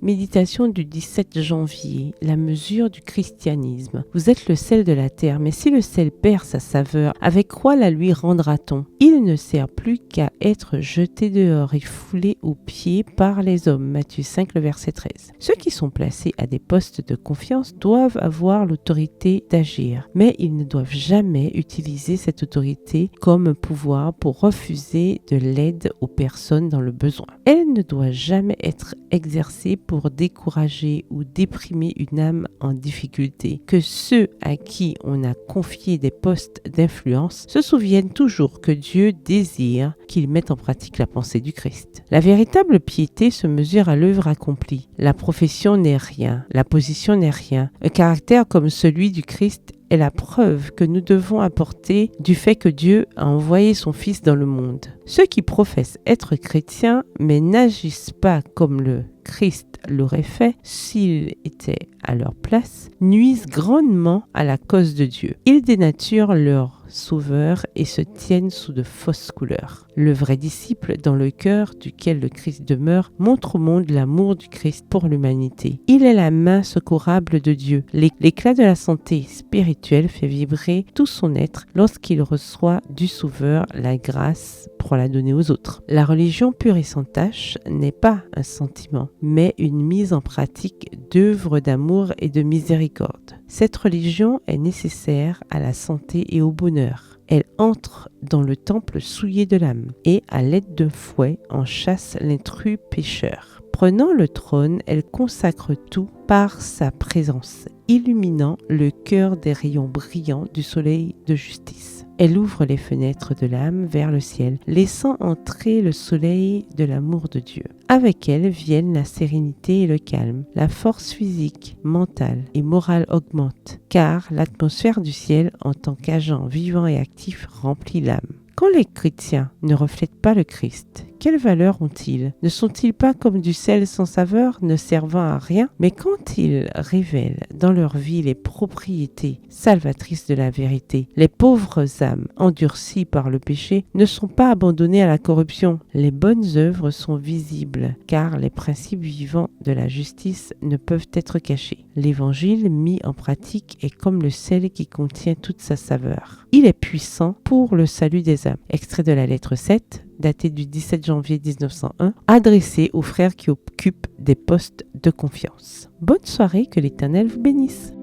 Méditation du 17 janvier, la mesure du christianisme. Vous êtes le sel de la terre, mais si le sel perd sa saveur, avec quoi la lui rendra-t-on? Il ne sert plus qu'à être jeté dehors et foulé aux pieds par les hommes. Matthieu 5, le verset 13. Ceux qui sont placés à des postes de confiance doivent avoir l'autorité d'agir, mais ils ne doivent jamais utiliser cette autorité comme pouvoir pour refuser de l'aide aux personnes dans le besoin. Elle ne doit jamais être exercée pour décourager ou déprimer une âme en difficulté. Que ceux à qui on a confié des postes d'influence se souviennent toujours que Dieu désire qu'ils mettent en pratique la pensée du Christ. La véritable piété se mesure à l'œuvre accomplie. La profession n'est rien, la position n'est rien. Un caractère comme celui du Christ est la preuve que nous devons apporter du fait que Dieu a envoyé son Fils dans le monde. Ceux qui professent être chrétiens mais n'agissent pas comme le Christ l'aurait fait s'il était à leur place, nuisent grandement à la cause de Dieu. Ils dénaturent leur Sauveur et se tiennent sous de fausses couleurs. Le vrai disciple, dans le cœur duquel le Christ demeure, montre au monde l'amour du Christ pour l'humanité. Il est la main secourable de Dieu. L'éclat de la santé spirituelle fait vibrer tout son être lorsqu'il reçoit du Sauveur la grâce pour la donner aux autres. La religion pure et sans tache n'est pas un sentiment, mais une mise en pratique d'œuvres d'amour et de miséricorde. Cette religion est nécessaire à la santé et au bonheur. Elle entre dans le temple souillé de l'âme et, à l'aide d'un fouet, en chasse l'intrus pécheur. Prenant le trône, elle consacre tout par sa présence, illuminant le cœur des rayons brillants du soleil de justice. Elle ouvre les fenêtres de l'âme vers le ciel, laissant entrer le soleil de l'amour de Dieu. Avec elle viennent la sérénité et le calme. La force physique, mentale et morale augmente, car l'atmosphère du ciel, en tant qu'agent vivant et actif, remplit l'âme. Quand les chrétiens ne reflètent pas le Christ, quelle valeur ont-ils? Ne sont-ils pas comme du sel sans saveur, ne servant à rien? Mais quand ils révèlent dans leur vie les propriétés salvatrices de la vérité, les pauvres âmes endurcies par le péché ne sont pas abandonnées à la corruption. Les bonnes œuvres sont visibles, car les principes vivants de la justice ne peuvent être cachés. L'évangile mis en pratique est comme le sel qui contient toute sa saveur. Il est puissant pour le salut des âmes. Extrait de la lettre 7, daté du 17 janvier 1901, adressé aux frères qui occupent des postes de confiance. Bonne soirée, que l'Éternel vous bénisse.